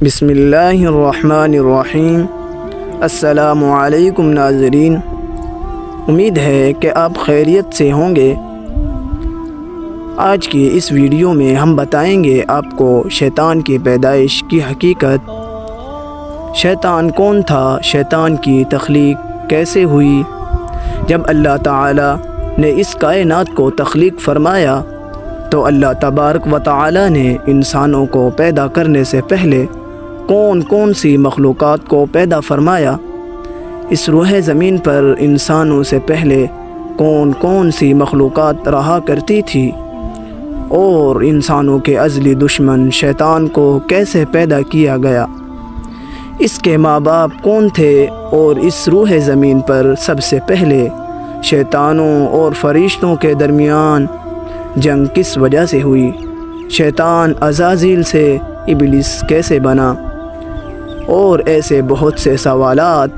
بسم اللہ الرحمن الرحیم۔ السلام علیکم ناظرین، امید ہے کہ آپ خیریت سے ہوں گے۔ آج کی اس ویڈیو میں ہم بتائیں گے آپ کو شیطان کی پیدائش کی حقیقت، شیطان کون تھا، شیطان کی تخلیق کیسے ہوئی۔ جب اللہ تعالی نے اس کائنات کو تخلیق فرمایا تو اللہ تبارک و تعالی نے انسانوں کو پیدا کرنے سے پہلے کون سی مخلوقات کو پیدا فرمایا۔ اس روح زمین پر انسانوں سے پہلے کون سی مخلوقات رہا کرتی تھی، اور انسانوں کے ازلی دشمن شیطان کو کیسے پیدا کیا گیا، اس کے ماں باپ کون تھے، اور اس روح زمین پر سب سے پہلے شیطانوں اور فرشتوں کے درمیان جنگ کس وجہ سے ہوئی، شیطان عزازیل سے ابلیس کیسے بنا، اور ایسے بہت سے سوالات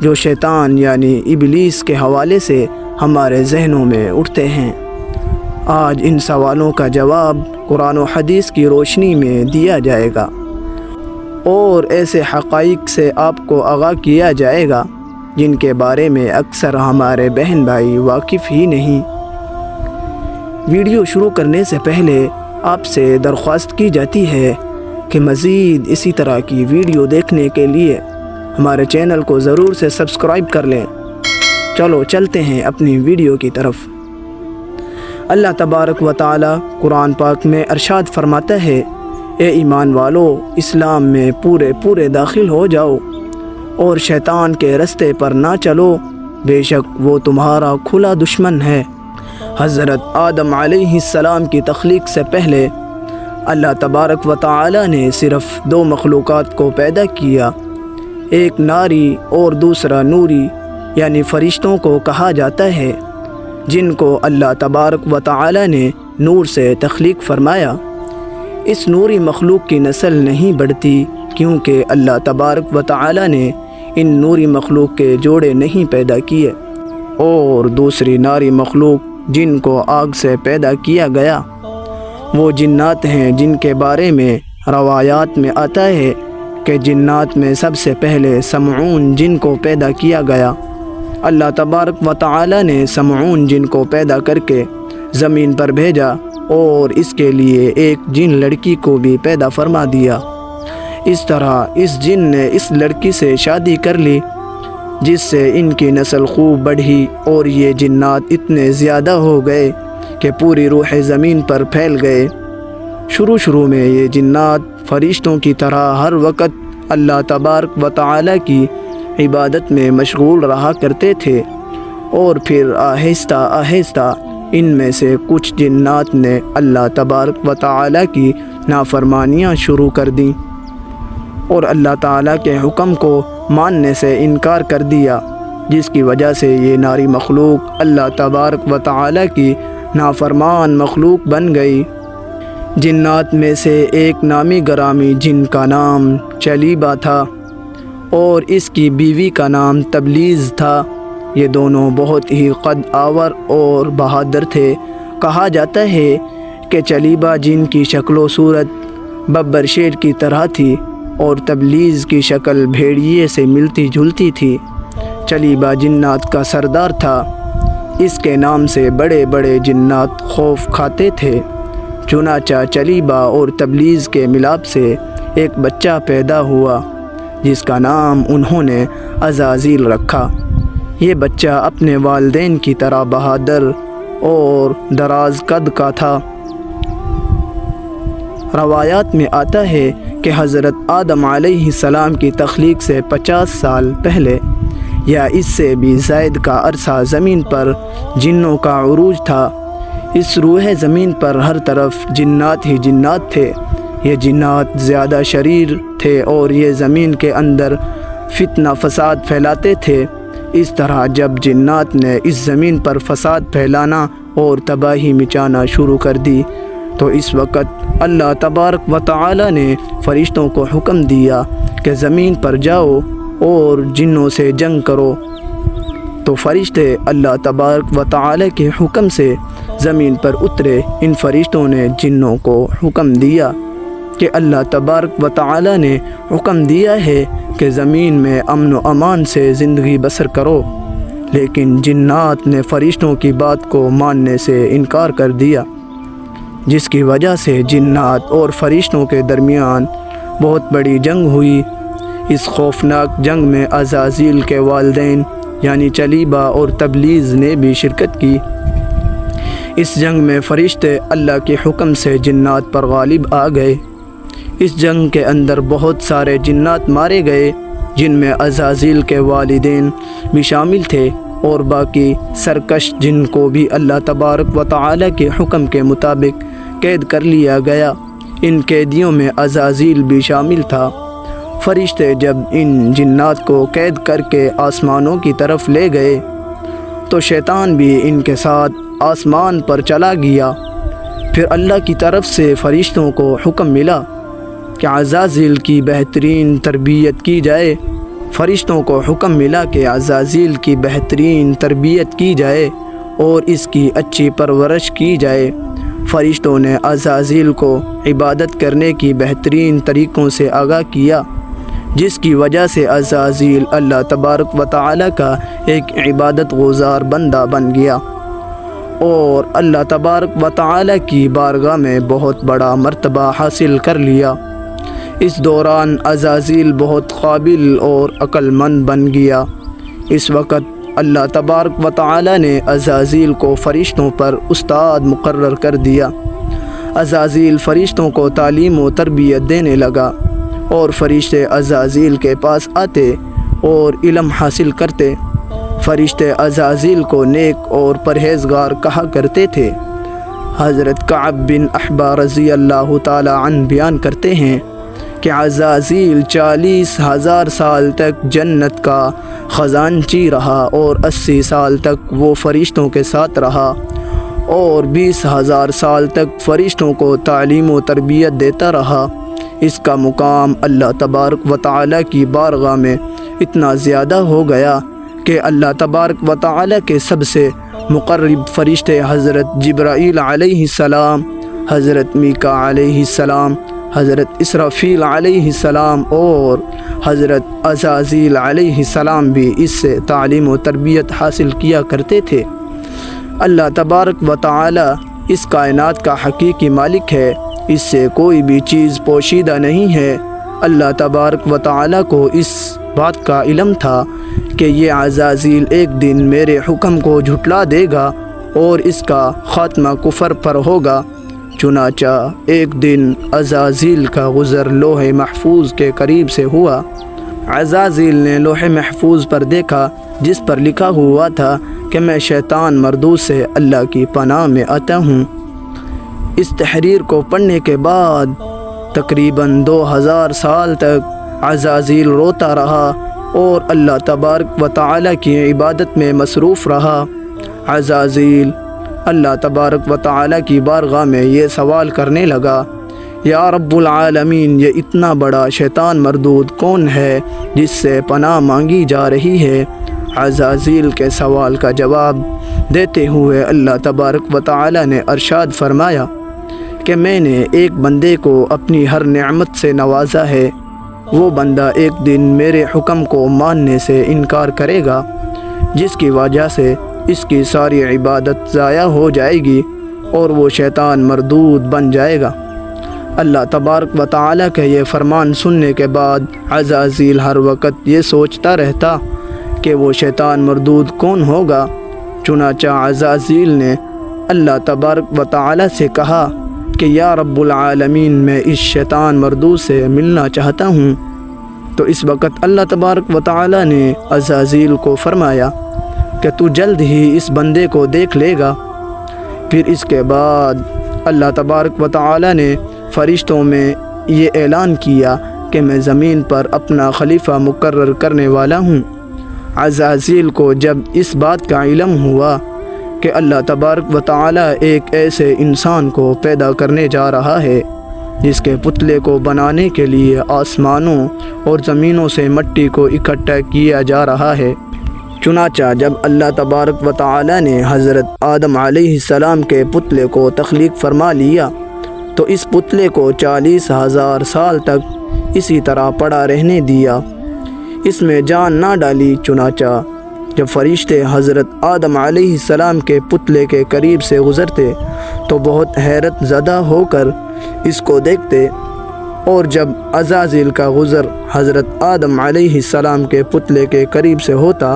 جو شیطان یعنی ابلیس کے حوالے سے ہمارے ذہنوں میں اٹھتے ہیں۔ آج ان سوالوں کا جواب قرآن و حدیث کی روشنی میں دیا جائے گا، اور ایسے حقائق سے آپ کو آگاہ کیا جائے گا جن کے بارے میں اکثر ہمارے بہن بھائی واقف ہی نہیں۔ ویڈیو شروع کرنے سے پہلے آپ سے درخواست کی جاتی ہے کہ مزید اسی طرح کی ویڈیو دیکھنے کے لیے ہمارے چینل کو ضرور سے سبسکرائب کر لیں۔ چلو چلتے ہیں اپنی ویڈیو کی طرف۔ اللہ تبارک و تعالی قرآن پاک میں ارشاد فرماتا ہے، اے ایمان والو، اسلام میں پورے داخل ہو جاؤ اور شیطان کے رستے پر نہ چلو، بے شک وہ تمہارا کھلا دشمن ہے۔ حضرت آدم علیہ السلام کی تخلیق سے پہلے اللہ تبارک و تعالی نے صرف دو مخلوقات کو پیدا کیا، ایک ناری اور دوسرا نوری، یعنی فرشتوں کو کہا جاتا ہے، جن کو اللہ تبارک و تعالی نے نور سے تخلیق فرمایا۔ اس نوری مخلوق کی نسل نہیں بڑھتی کیونکہ اللہ تبارک و تعالی نے ان نوری مخلوق کے جوڑے نہیں پیدا کیے، اور دوسری ناری مخلوق جن کو آگ سے پیدا کیا گیا وہ جنات ہیں، جن کے بارے میں روایات میں آتا ہے کہ جنات میں سب سے پہلے سمعون جن کو پیدا کیا گیا۔ اللہ تبارک و تعالی نے سمعون جن کو پیدا کر کے زمین پر بھیجا، اور اس کے لیے ایک جن لڑکی کو بھی پیدا فرما دیا۔ اس طرح اس جن نے اس لڑکی سے شادی کر لی، جس سے ان کی نسل خوب بڑھی، اور یہ جنات اتنے زیادہ ہو گئے کہ پوری روح زمین پر پھیل گئے۔ شروع میں یہ جنات فرشتوں کی طرح ہر وقت اللہ تبارک و تعالی کی عبادت میں مشغول رہا کرتے تھے، اور پھر آہستہ ان میں سے کچھ جنات نے اللہ تبارک و تعالی کی نافرمانیاں شروع کر دیں، اور اللہ تعالی کے حکم کو ماننے سے انکار کر دیا، جس کی وجہ سے یہ ناری مخلوق اللہ تبارک و تعالی کی نافرمان مخلوق بن گئی۔ جنات میں سے ایک نامی گرامی جن کا نام چلیبہ تھا، اور اس کی بیوی کا نام تبلیز تھا۔ یہ دونوں بہت ہی قد آور اور بہادر تھے۔ کہا جاتا ہے کہ چلیبہ جن کی شکل و صورت ببر شیر کی طرح تھی، اور تبلیز کی شکل بھیڑیے سے ملتی جلتی تھی۔ چلیبہ جنات کا سردار تھا، اس کے نام سے بڑے جنات خوف کھاتے تھے۔ چنانچہ چلیبہ اور تبلیز کے ملاپ سے ایک بچہ پیدا ہوا، جس کا نام انہوں نے عزازیل رکھا۔ یہ بچہ اپنے والدین کی طرح بہادر اور دراز قد کا تھا۔ روایات میں آتا ہے کہ حضرت آدم علیہ السلام کی تخلیق سے 50 سال پہلے یا اس سے بھی زائد کا عرصہ زمین پر جنوں کا عروج تھا۔ اس روح زمین پر ہر طرف جنات ہی جنات تھے۔ یہ جنات زیادہ شریر تھے، اور یہ زمین کے اندر فتنہ فساد پھیلاتے تھے۔ اس طرح جب جنات نے اس زمین پر فساد پھیلانا اور تباہی مچانا شروع کر دی، تو اس وقت اللہ تبارک و تعالی نے فرشتوں کو حکم دیا کہ زمین پر جاؤ اور جنوں سے جنگ کرو۔ تو فرشتے اللہ تبارک و تعالی کے حکم سے زمین پر اترے۔ ان فرشتوں نے جنوں کو حکم دیا کہ اللہ تبارک و تعالی نے حکم دیا ہے کہ زمین میں امن و امان سے زندگی بسر کرو، لیکن جنات نے فرشتوں کی بات کو ماننے سے انکار کر دیا، جس کی وجہ سے جنات اور فرشتوں کے درمیان بہت بڑی جنگ ہوئی۔ اس خوفناک جنگ میں عزازیل کے والدین یعنی چلیبہ اور تبلیغ نے بھی شرکت کی۔ اس جنگ میں فرشتے اللہ کے حکم سے جنات پر غالب آ گئے۔ اس جنگ کے اندر بہت سارے جنات مارے گئے، جن میں عزازیل کے والدین بھی شامل تھے، اور باقی سرکش جن کو بھی اللہ تبارک و تعالی کے حکم کے مطابق قید کر لیا گیا۔ ان قیدیوں میں عزازیل بھی شامل تھا۔ فرشتے جب ان جنات کو قید کر کے آسمانوں کی طرف لے گئے تو شیطان بھی ان کے ساتھ آسمان پر چلا گیا۔ پھر اللہ کی طرف سے فرشتوں کو حکم ملا کہ عزازیل کی بہترین تربیت کی جائے۔ فرشتوں کو حکم ملا کہ عزازیل کی بہترین تربیت کی جائے اور اس کی اچھی پرورش کی جائے۔ فرشتوں نے عزازیل کو عبادت کرنے کی بہترین طریقوں سے آگاہ کیا، جس کی وجہ سے عزازیل اللہ تبارک و تعالی کا ایک عبادت گزار بندہ بن گیا اور اللہ تبارک و تعالی کی بارگاہ میں بہت بڑا مرتبہ حاصل کر لیا۔ اس دوران عزازیل بہت قابل اور عقل مند بن گیا۔ اس وقت اللہ تبارک و تعالی نے عزازیل کو فرشتوں پر استاد مقرر کر دیا۔ عزازیل فرشتوں کو تعلیم و تربیت دینے لگا اور فرشتے عزازیل کے پاس آتے اور علم حاصل کرتے۔ فرشتے عزازیل کو نیک اور پرہیزگار کہا کرتے تھے۔ حضرت کعب بن احبار رضی اللہ تعالی عنہ بیان کرتے ہیں کہ عزازیل 40,000 سال تک جنت کا خزانچی رہا اور 80 سال تک وہ فرشتوں کے ساتھ رہا اور 20,000 سال تک فرشتوں کو تعلیم و تربیت دیتا رہا۔ اس کا مقام اللہ تبارک و تعالی کی بارگاہ میں اتنا زیادہ ہو گیا کہ اللہ تبارک و تعالی کے سب سے مقرب فرشتے حضرت جبرائیل علیہ السلام، حضرت میکا علیہ السلام، حضرت اسرافیل علیہ السلام اور حضرت عزازیل علیہ السلام بھی اس سے تعلیم و تربیت حاصل کیا کرتے تھے۔ اللہ تبارک و تعالی اس کائنات کا حقیقی مالک ہے، اس سے کوئی بھی چیز پوشیدہ نہیں ہے۔ اللہ تبارک و تعالی کو اس بات کا علم تھا کہ یہ عزازیل ایک دن میرے حکم کو جھٹلا دے گا اور اس کا خاتمہ کفر پر ہوگا۔ چنانچہ ایک دن عزازیل کا گزر لوح محفوظ کے قریب سے ہوا۔ عزازیل نے لوح محفوظ پر دیکھا جس پر لکھا ہوا تھا کہ میں شیطان مردود سے اللہ کی پناہ میں آتا ہوں۔ اس تحریر کو پڑھنے کے بعد تقریباً 2000 سال تک عزازیل روتا رہا اور اللہ تبارک و تعالی کی عبادت میں مصروف رہا۔ عزازیل اللہ تبارک و تعالی کی بارگاہ میں یہ سوال کرنے لگا، یا رب العالمین، یہ اتنا بڑا شیطان مردود کون ہے جس سے پناہ مانگی جا رہی ہے؟ عزازیل کے سوال کا جواب دیتے ہوئے اللہ تبارک و تعالی نے ارشاد فرمایا کہ میں نے ایک بندے کو اپنی ہر نعمت سے نوازا ہے، وہ بندہ ایک دن میرے حکم کو ماننے سے انکار کرے گا، جس کی وجہ سے اس کی ساری عبادت ضائع ہو جائے گی اور وہ شیطان مردود بن جائے گا۔ اللہ تبارک و تعالی کا یہ فرمان سننے کے بعد عزازیل ہر وقت یہ سوچتا رہتا کہ وہ شیطان مردود کون ہوگا۔ چنانچہ عزازیل نے اللہ تبارک و تعالی سے کہا کہ یا رب العالمین، میں اس شیطان مردود سے ملنا چاہتا ہوں۔ تو اس وقت اللہ تبارک و تعالی نے عزازیل کو فرمایا کہ تو جلد ہی اس بندے کو دیکھ لے گا۔ پھر اس کے بعد اللہ تبارک و تعالی نے فرشتوں میں یہ اعلان کیا کہ میں زمین پر اپنا خلیفہ مقرر کرنے والا ہوں۔ عزازیل کو جب اس بات کا علم ہوا کہ اللہ تبارک و تعالی ایک ایسے انسان کو پیدا کرنے جا رہا ہے جس کے پتلے کو بنانے کے لیے آسمانوں اور زمینوں سے مٹی کو اکٹھا کیا جا رہا ہے، چنانچہ جب اللہ تبارک و تعالی نے حضرت آدم علیہ السلام کے پتلے کو تخلیق فرما لیا تو اس پتلے کو 40,000 سال تک اسی طرح پڑا رہنے دیا، اس میں جان نہ ڈالی۔ چنانچہ جب فرشتے حضرت آدم علیہ السلام کے پتلے کے قریب سے گزرتے تو بہت حیرت زدہ ہو کر اس کو دیکھتے، اور جب عزازیل کا گزر حضرت آدم علیہ السلام کے پتلے کے قریب سے ہوتا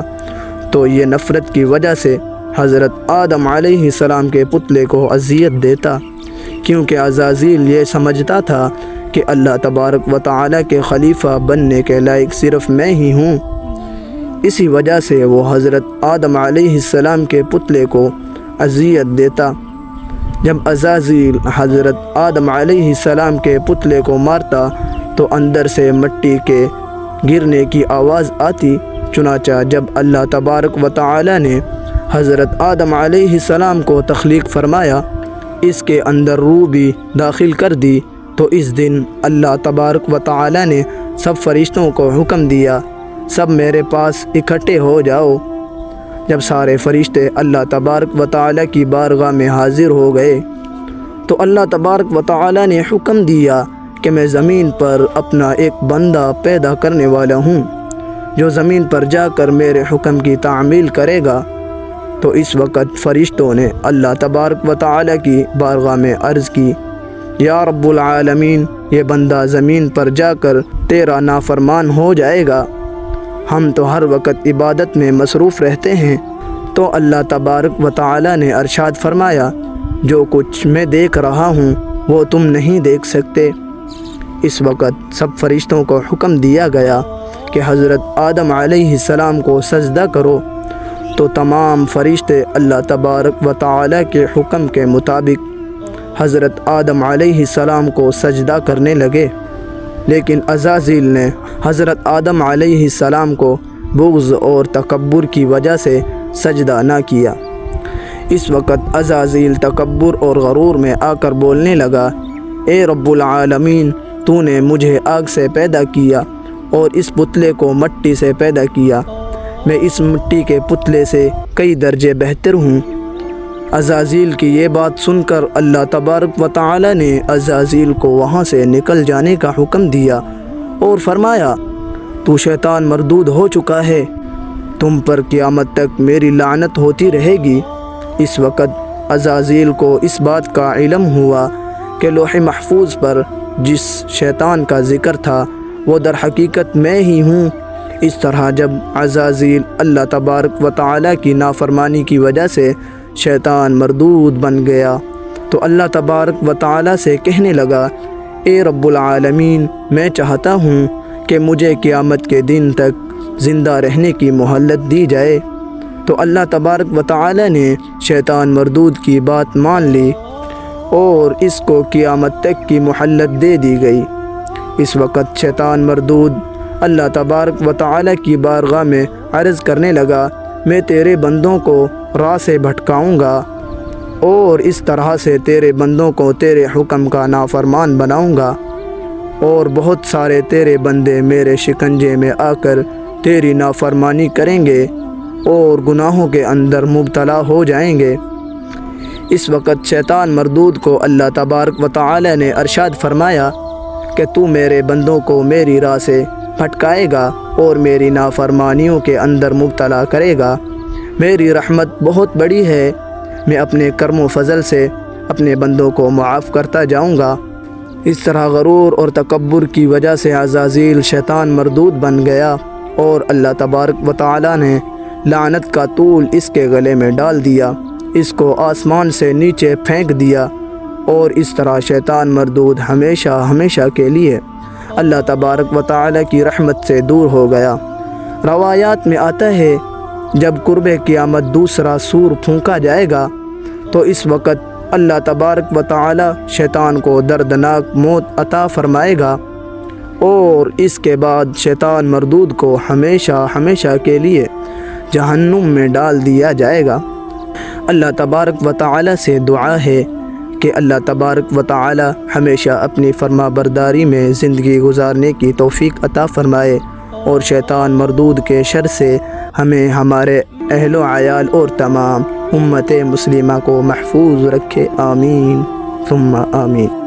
تو یہ نفرت کی وجہ سے حضرت آدم علیہ السلام کے پتلے کو اذیت دیتا، کیونکہ عزازیل یہ سمجھتا تھا کہ اللہ تبارک و تعالیٰ کے خلیفہ بننے کے لائق صرف میں ہی ہوں۔ اسی وجہ سے وہ حضرت آدم علیہ السلام کے پتلے کو اذیت دیتا۔ جب عزازیل حضرت آدم علیہ السلام کے پتلے کو مارتا تو اندر سے مٹی کے گرنے کی آواز آتی۔ چنانچہ جب اللہ تبارک و تعالیٰ نے حضرت آدم علیہ السلام کو تخلیق فرمایا، اس کے اندر روح بھی داخل کر دی، تو اس دن اللہ تبارک و تعالیٰ نے سب فرشتوں کو حکم دیا، سب میرے پاس اکٹھے ہو جاؤ۔ جب سارے فرشتے اللہ تبارک و تعالیٰ کی بارگاہ میں حاضر ہو گئے تو اللہ تبارک و تعالیٰ نے حکم دیا کہ میں زمین پر اپنا ایک بندہ پیدا کرنے والا ہوں جو زمین پر جا کر میرے حکم کی تعمیل کرے گا۔ تو اس وقت فرشتوں نے اللہ تبارک و تعالیٰ کی بارگاہ میں عرض کی، یا رب العالمین، یہ بندہ زمین پر جا کر تیرا نافرمان ہو جائے گا، ہم تو ہر وقت عبادت میں مصروف رہتے ہیں۔ تو اللہ تبارک و تعالیٰ نے ارشاد فرمایا، جو کچھ میں دیکھ رہا ہوں وہ تم نہیں دیکھ سکتے۔ اس وقت سب فرشتوں کو حکم دیا گیا کہ حضرت آدم علیہ السلام کو سجدہ کرو، تو تمام فرشتے اللہ تبارک و تعالیٰ کے حکم کے مطابق حضرت آدم علیہ السلام کو سجدہ کرنے لگے، لیکن عزازیل نے حضرت آدم علیہ السلام کو بغض اور تکبر کی وجہ سے سجدہ نہ کیا۔ اس وقت عزازیل تکبر اور غرور میں آ کر بولنے لگا، اے رب العالمین، تو نے مجھے آگ سے پیدا کیا اور اس پتلے کو مٹی سے پیدا کیا، میں اس مٹی کے پتلے سے کئی درجے بہتر ہوں۔ عزازیل کی یہ بات سن کر اللہ تبارک و تعالیٰ نے عزازیل کو وہاں سے نکل جانے کا حکم دیا اور فرمایا، تو شیطان مردود ہو چکا ہے، تم پر قیامت تک میری لعنت ہوتی رہے گی۔ اس وقت عزازیل کو اس بات کا علم ہوا کہ لوح محفوظ پر جس شیطان کا ذکر تھا وہ در حقیقت میں ہی ہوں۔ اس طرح جب عزازیل اللہ تبارک و تعالیٰ کی نافرمانی کی وجہ سے شیطان مردود بن گیا تو اللہ تبارک و تعالیٰ سے کہنے لگا، اے رب العالمین، میں چاہتا ہوں کہ مجھے قیامت کے دن تک زندہ رہنے کی مہلت دی جائے۔ تو اللہ تبارک و تعالیٰ نے شیطان مردود کی بات مان لی اور اس کو قیامت تک کی مہلت دے دی گئی۔ اس وقت شیطان مردود اللہ تبارک و تعالیٰ کی بارگاہ میں عرض کرنے لگا، میں تیرے بندوں کو راہ سے بھٹکاؤں گا اور اس طرح سے تیرے بندوں کو تیرے حکم کا نافرمان بناؤں گا، اور بہت سارے تیرے بندے میرے شکنجے میں آ کر تیری نافرمانی کریں گے اور گناہوں کے اندر مبتلا ہو جائیں گے۔ اس وقت شیطان مردود کو اللہ تبارک و تعالی نے ارشاد فرمایا کہ تو میرے بندوں کو میری راہ سے بھٹکائے گا اور میری نافرمانیوں کے اندر مبتلا کرے گا۔ میری رحمت بہت بڑی ہے، میں اپنے کرم و فضل سے اپنے بندوں کو معاف کرتا جاؤں گا۔ اس طرح غرور اور تکبر کی وجہ سے عزازیل شیطان مردود بن گیا اور اللہ تبارک و تعالی نے لعنت کا طول اس کے گلے میں ڈال دیا، اس کو آسمان سے نیچے پھینک دیا، اور اس طرح شیطان مردود ہمیشہ ہمیشہ کے لیے اللہ تبارک و تعالی کی رحمت سے دور ہو گیا۔ روایات میں آتا ہے جب قرب قیامت دوسرا سور پھونکا جائے گا تو اس وقت اللہ تبارک و تعالی شیطان کو دردناک موت عطا فرمائے گا، اور اس کے بعد شیطان مردود کو ہمیشہ ہمیشہ کے لیے جہنم میں ڈال دیا جائے گا۔ اللہ تبارک و تعالی سے دعا ہے کہ اللہ تبارک و تعالی ہمیشہ اپنی فرما برداری میں زندگی گزارنے کی توفیق عطا فرمائے، اور شیطان مردود کے شر سے ہمیں، ہمارے اہل و عیال اور تمام امت مسلمہ کو محفوظ رکھے۔ آمین ثم آمین۔